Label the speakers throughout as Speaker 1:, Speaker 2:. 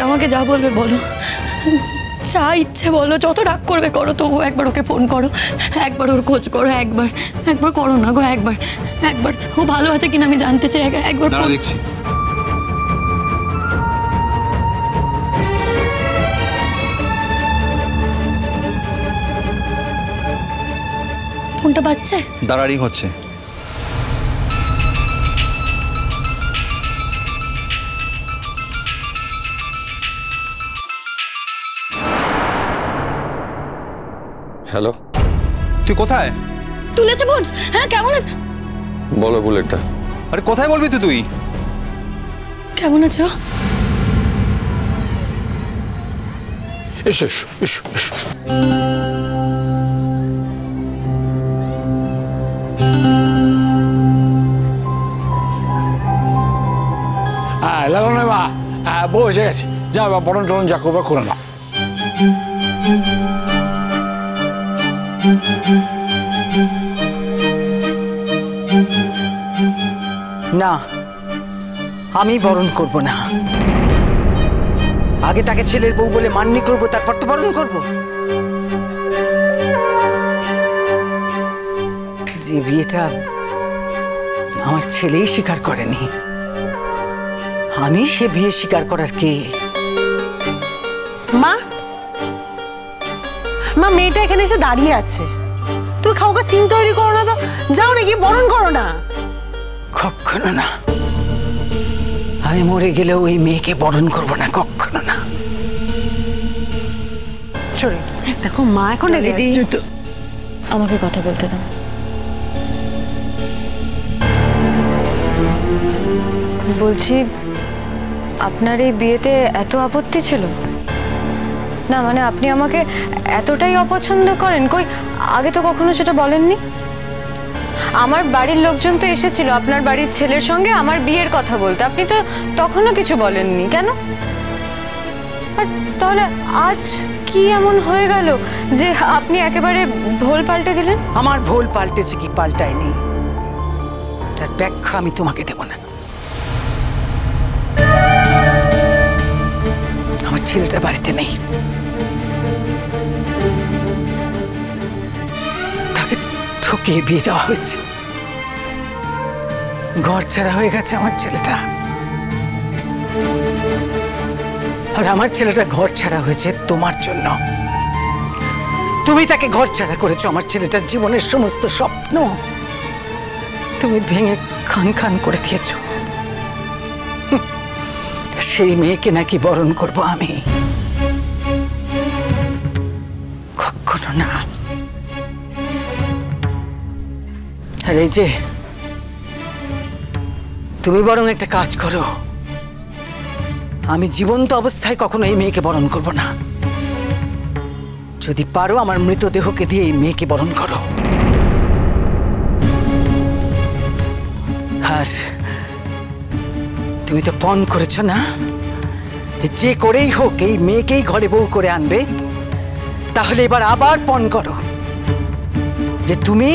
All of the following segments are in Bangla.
Speaker 1: আমাকে যা বলবে বলো, যা ইচ্ছে বলো, যত রাগ করবে করো, তবু একবার ওকে ফোন করো, একবার ওর খোঁজ করো, একবার করো না গো, একবার ও ভালো আছে কিনা আমি জানতে চাই, একবার
Speaker 2: দেখছি।
Speaker 1: ফোনটা বাজছে,
Speaker 2: দাঁড়ারিং হচ্ছে।
Speaker 3: হ্যালো,
Speaker 2: তুই কোথায়?
Speaker 1: তুলেছে ফোন। হ্যাঁ কেমন আছে
Speaker 3: বলো বুলেটটা।
Speaker 2: আরে কোথায় বলবি তো তুই?
Speaker 1: কেমন আছো?
Speaker 4: এসো এসো এসো এসো। লালনের মা বউ এসে গেছি, যা বরণ টরণ যা করবে করে নাও।
Speaker 5: না, আমি বরণ করব না। আগে তাকে ছেলের বউ বলে মান্যি করব, তারপর তো বরণ করব। যে বিয়েটা আমার ছেলেই স্বীকার করেনি, আমি সে বিয়ে স্বীকার করার কে?
Speaker 6: মা, মা মেয়েটা এখানে এসে দাঁড়িয়ে আছে, তুমি খাওয়া সিন তৈরি করো না তো, যাও নাকি বরণ করো না।
Speaker 5: কখনো না, আমি মরে গেলেও ওই মেয়েকে বরণ করব না, কখনো না।
Speaker 6: চলে দেখো মা এখন
Speaker 1: আমাকে কথা বলতে দাও। বলছি আপনার এই বিয়েতে এত আপত্তি ছিল না? মানে আপনি আমাকে এতটাই অপছন্দ করেন? কই আগে তো কখনো সেটা বলেননি। আমার বাড়ির লোকজন তো এসেছিল আপনার বাড়ির ছেলের সঙ্গে আমার বিয়ের কথা বলতে, আপনি তো তখনও কিছু বলেননি কেন? আর তাহলে আজ কি এমন হয়ে গেল যে আপনি একেবারে ভোল পাল্টে দিলেন?
Speaker 5: আমার ভুল পাল্টেছে কি পাল্টায়নি তার ব্যাখ্যা আমি তোমাকে দেব না। আমার ছেলেটা বাড়িতে নেই, তাকে ঠকিয়ে বিয়ে দেওয়া হয়েছে, ঘর ছাড়া হয়ে গেছে আমার ছেলেটা। আর আমার ছেলেটা ঘর ছাড়া হয়েছে তোমার জন্য। তুমি তাকে ঘর ছাড়া করেছো, আমার ছেলেটার জীবনের সমস্ত স্বপ্ন তুমি ভেঙে খান খান করে দিয়েছো। সেই মেয়েকে নাকি বরণ করব আমি? কখনো না। আর এই যে তুমি বরং একটা কাজ করো, আমি জীবন্ত অবস্থায় কখনো এই মেয়েকে বরণ করব না। যদি পারো আমার মৃতদেহকে দিয়ে এই মেয়েকে বরণ করো। আর তুমি তো পণ করেছো না যে করেই হোক এই মেয়েকেই ঘরে বউ করে আনবে, তাহলে এবার আবার পণ করো যে তুমি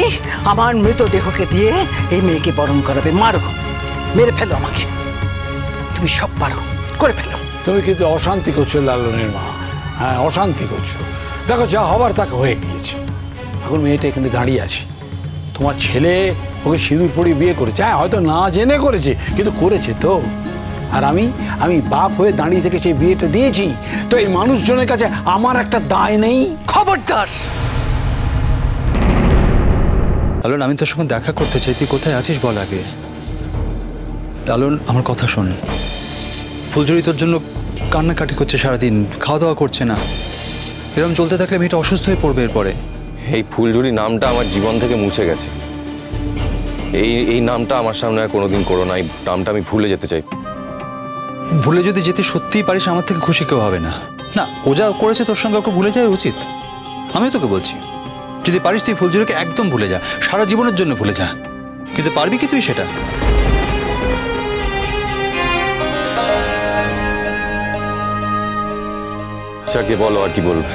Speaker 5: আমার মৃতদেহকে দিয়ে এই মেয়েকে বরণ করাবে। মারো, মেরে ফেলো আমাকে, তুমি সব পারো, করে ফেলো।
Speaker 4: তুমি কিন্তু অশান্তি করছো লালনের মা, হ্যাঁ অশান্তি করছো। দেখো যা হবার তাকে হয়ে গিয়েছে, এখন মেয়েটা এখানে দাঁড়িয়ে আছে, তোমার ছেলে ওকে সিঁদুর পরিয়ে বিয়ে করেছে, হ্যাঁ হয়তো না জেনে করেছে কিন্তু করেছে তো। আর আমি বাপ হয়ে দাঁড়িয়ে থেকে সেই বিয়েটা দিয়েছি, তো এই মানুষজনের কাছে আমার একটা দায় নেই?
Speaker 5: খবরদার!
Speaker 2: লালন, আমি তোর সঙ্গে দেখা করতে চাই, তুই কোথায় আছিস বল আগে। লালন আমার কথা শোন, ফুলঝুরি তোর জন্য কান্নাকাটি করছে সারাদিন, খাওয়া দাওয়া করছে না। এরকম চলতে থাকলে মেয়েটা অসুস্থ হয়ে পড়বে এরপরে।
Speaker 3: এই ফুলঝুরি নামটা আমার জীবন থেকে মুছে গেছে, এই নামটা আমার সামনে আর কোনোদিন করো না, এই নামটা আমি ভুলে যেতে চাই।
Speaker 2: ভুলে যদি যেতে সত্যিই পারিস, আমার থেকে খুশি কেউ হবে না। না, ও যা করেছে তোর সঙ্গে ওকে ভুলে যাওয়া উচিত। আমিও তোকে বলছি, যদি পারিস তুই ফুলঝুরিকে একদম ভুলে যা, সারা জীবনের জন্য ভুলে যা। কিন্তু পারবি কি তুই সেটা?
Speaker 3: আগে বলো আর কি বলবে।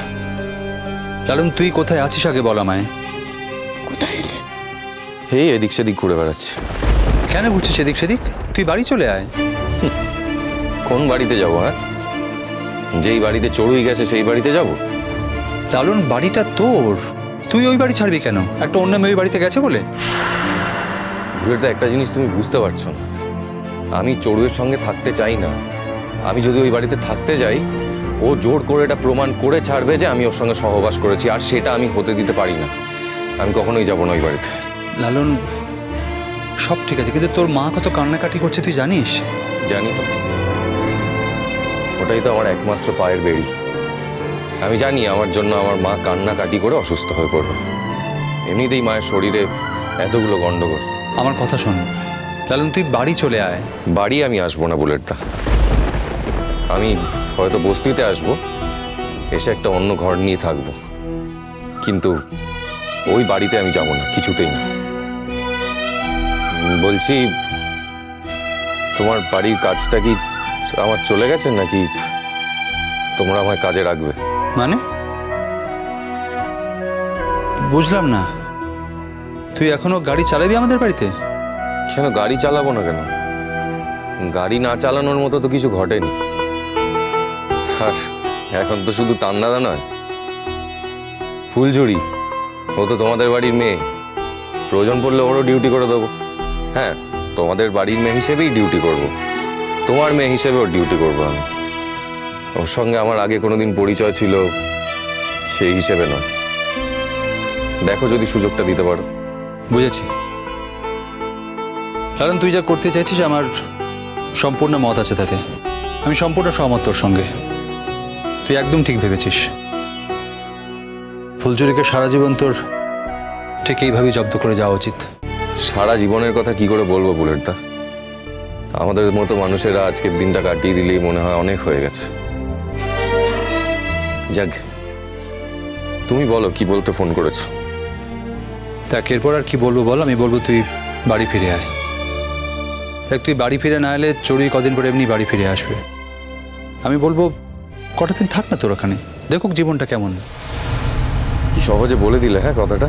Speaker 2: লালন তুই কোথায় আছিস আগে বল আমায়।
Speaker 1: কোথায় আছে?
Speaker 3: এই এদিক সেদিক ঘুরে বেড়াচ্ছে।
Speaker 2: কেন ঘুরছিস এদিক সেদিক? তুই বাড়ি চলে আয়।
Speaker 3: কোন বাড়িতে যাবো? হ্যাঁ, যেই বাড়িতে চড়ুই গেছে সেই বাড়িতে যাব?
Speaker 2: লালন, বাড়িটা তোর, তুই ওই বাড়ি ছাড়বি কেন? একটা অন্য মেয়ে ওই বাড়িতে গেছে বলে?
Speaker 3: বুলেটদা, একটা জিনিস তুমি বুঝতে পারছো না, আমি চড়ুইয়ের সঙ্গে থাকতে চাই না। আমি যদি ওই বাড়িতে থাকতে যাই, ও জোর করে এটা প্রমাণ করে ছাড়বে যে আমি ওর সঙ্গে সহবাস করেছি, আর সেটা আমি হতে দিতে পারি না। আমি কখনোই যাব না ওই বাড়িতে।
Speaker 2: লালন, সব ঠিক আছে, কিন্তু তোর মা কত কান্নাকাটি করছে তুই জানিস?
Speaker 3: জানি তো, ওটাই তো আমার একমাত্র পায়ের বেড়ি। আমি জানি আমার জন্য আমার মা কান্নাকাটি করে অসুস্থ হয়ে পড়বে। এমনিতেই মায়ের শরীরে এতগুলো গন্ডগোল।
Speaker 2: আমার কথা শোন লালন, তুই বাড়ি চলে আয়।
Speaker 3: বাড়ি আমি আসবো না বুলেটদা, আমি হয়তো বস্তিতে আসবো, এসে একটা অন্য ঘর নিয়ে থাকবো, কিন্তু ওই বাড়িতে আমি যাব না, কিছুতেই না। বলছি, তোমার বাড়ির কাজটা কি আমার চলে গেছে, নাকি তোমরা আমায় কাজে রাখবে?
Speaker 2: মানে বুঝলাম না, তুই এখনো গাড়ি চালাবি আমাদের বাড়িতে?
Speaker 3: কেন গাড়ি চালাবো না কেন? গাড়ি না চালানোর মতো তো কিছু ঘটেনি। আর এখন তো শুধু তান্নাদা নয়, ফুলঝুরি, ও তো তোমাদের বাড়ির মেয়ে, প্রয়োজন পড়লে ওরও ডিউটি করে দেবো। হ্যাঁ, তোমাদের বাড়ির মেয়ে হিসেবেই ডিউটি করব, তোমার মেয়ে হিসেবে ওর ডিউটি করবো আমি। ওর সঙ্গে আমার আগে কোনোদিন পরিচয় ছিল সেই হিসেবে নয়। দেখো যদি সুযোগটা দিতে পারো।
Speaker 2: বুঝেছি কারণ তুই যা করতে চাইছিস আমার সম্পূর্ণ মত আছে তাতে, আমি সম্পূর্ণ সহমত তোর সঙ্গে। তুই একদম ঠিক ভেবেছিস, ফুলঝুরিকে সারা জীবন তোর ঠিক এইভাবেই জব্দ করে যাওয়া উচিত।
Speaker 3: সারা জীবনের কথা কি করে বলবো বুলেটদা, আমাদের মতো মানুষেরা আজকের দিনটা কাটিয়ে দিলেই মনে হয় অনেক হয়ে গেছে। যাক, তুমি বলো কি বলতে ফোন করেছো?
Speaker 2: দেখ, এরপর আর কি বলবো বল? আমি বলবো তুই বাড়ি ফিরে আয়। দেখ, তুই বাড়ি ফিরে না এলে চড়ুই কদিন পরে এমনি বাড়ি ফিরে আসবে। আমি বলবো কটা দিন থাক না তোর ওখানে, দেখুক জীবনটা কেমন।
Speaker 3: কি সহজে বলে দিলে হ্যাঁ কথাটা,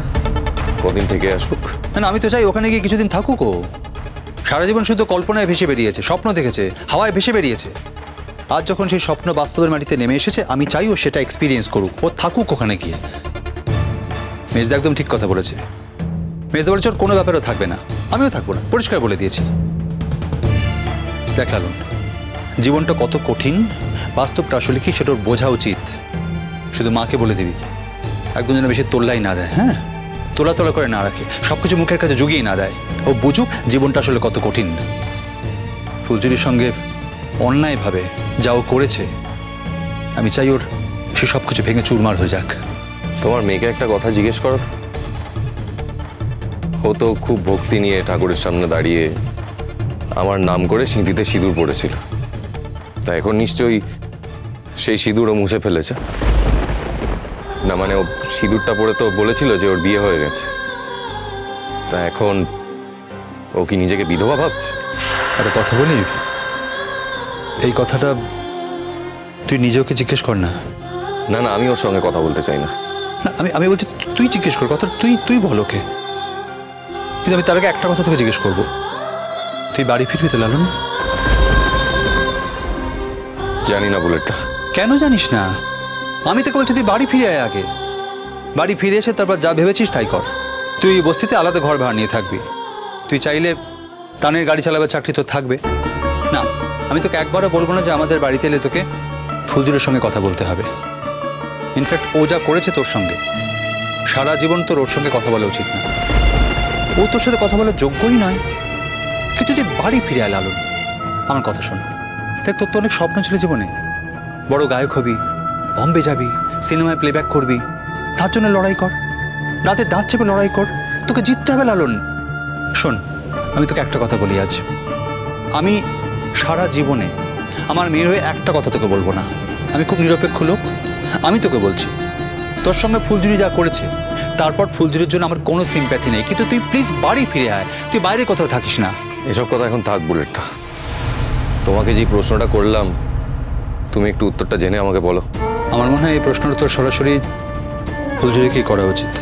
Speaker 3: কদিন থেকে আসুক।
Speaker 2: না, আমি তো চাই ওখানে গিয়ে কিছুদিন থাকুক। ও সারা জীবন শুধু কল্পনায় ভেসে বেরিয়েছে, স্বপ্ন দেখেছে, হাওয়ায় ভেসে বেরিয়েছে। আজ যখন সেই স্বপ্ন বাস্তবের মাটিতে নেমে এসেছে, আমি চাই ও সেটা এক্সপিরিয়েন্স করুক, ও থাকুক ওখানে গিয়ে। মেজদা একদম ঠিক কথা বলেছে। মেজদা বলেছে ওর কোনো ব্যাপারও থাকবে না, আমিও থাকবো না, পরিষ্কার বলে দিয়েছি। দেখ লালন, জীবনটা কত কঠিন, বাস্তবটা আসলে কি সেটা ওর বোঝা উচিত। শুধু মাকে বলে দিবি একদম যেন বেশি তোল্লাই না দেয়, হ্যাঁ, তোলা তোলা করে না রাখে, সবকিছু মুখের কাছে জুগিয়ে না দেয়। ও বুঝুক জীবনটা আসলে কত কঠিন। ফুলঝুরির সঙ্গে অন্যায়ভাবে যা ও করেছে, আমি চাই ওর সে সব কিছু ভেঙে চুরমার হয়ে যাক।
Speaker 3: তোমার মেয়েকে একটা কথা জিজ্ঞেস করো তো, ও তো খুব ভক্তি নিয়ে ঠাকুরের সামনে দাঁড়িয়ে আমার নাম করে সিঁথিতে সিঁদুর পড়েছিল, তা এখন নিশ্চয়ই সেই সিঁদুরও মুছে ফেলেছে না? মানে ও সিঁদুরটা পরে তো বলেছিল যে ওর বিয়ে হয়ে গেছে, তা এখন ও কি নিজেকে বিধবা ভাবছে?
Speaker 2: একটা কথা বলি, এই কথাটা তুই নিজেকে জিজ্ঞেস কর না।
Speaker 3: না না, আমি ওর সঙ্গে কথা বলতে চাই না।
Speaker 2: না, আমি বলছি তুই জিজ্ঞেস কর কথা, তুই বল ওকে। কিন্তু আমি তার আগে একটা কথা তোকে জিজ্ঞেস করবো, তুই বাড়ি ফিরবি তো লালন?
Speaker 3: জানি না বুলেটটা।
Speaker 2: কেন জানিস না? আমি তোকে বলছি তুই বাড়ি ফিরে আয় আগে। বাড়ি ফিরে এসে তারপর যা ভেবেছিস তাই কর। তুই বস্তিতে আলাদা ঘর ভাড়া নিয়ে থাকবি। তুই চাইলে টানের গাড়ি চালাবার চাকরি তো থাকবে না। আমি তোকে একবারও বলবো না যে আমাদের বাড়িতে এলে তোকে ফুলঝুরির সঙ্গে কথা বলতে হবে। ইনফ্যাক্ট ও যা করেছে তোর সঙ্গে, সারা জীবন তোর ওর সঙ্গে কথা বলা উচিত না। ও তোর সাথে কথা বলার যোগ্যই নয়। কিন্তু তুই বাড়ি ফিরে আয় লালন, আমার কথা শোন। দেখ, তোর তো অনেক স্বপ্ন ছিল জীবনে, বড় গায়ক হবি, বম্বে যাবি, সিনেমায় প্লেব্যাক করবি, তার জন্য লড়াই কর, রাতে দাঁত চেপে লড়াই কর, তোকে জিততে হবে লালন। শোন, আমি তোকে একটা কথা বলি আজ, আমি সারা জীবনে আমার মেয়ের হয়ে একটা কথা তোকে বলবো না। আমি খুব নিরপেক্ষ লোক, আমি তোকে বলছি তোর সঙ্গে ফুলঝুরি যা করেছে, তারপর ফুলঝুরির জন্য আমার কোনো সিম্প্যাথি নেই। কিন্তু তুই প্লিজ বাড়ি ফিরে আয়, তুই বাইরে কোথাও থাকিস না।
Speaker 3: এসব কথা এখন থাক বুলেটটা। তোমাকে যে প্রশ্নটা করলাম, তুমি একটু উত্তরটা জেনে আমাকে বলো।
Speaker 2: আমার মনে হয় এই প্রশ্নটা তোর সরাসরি ফুলঝুরিকেই করা উচিত।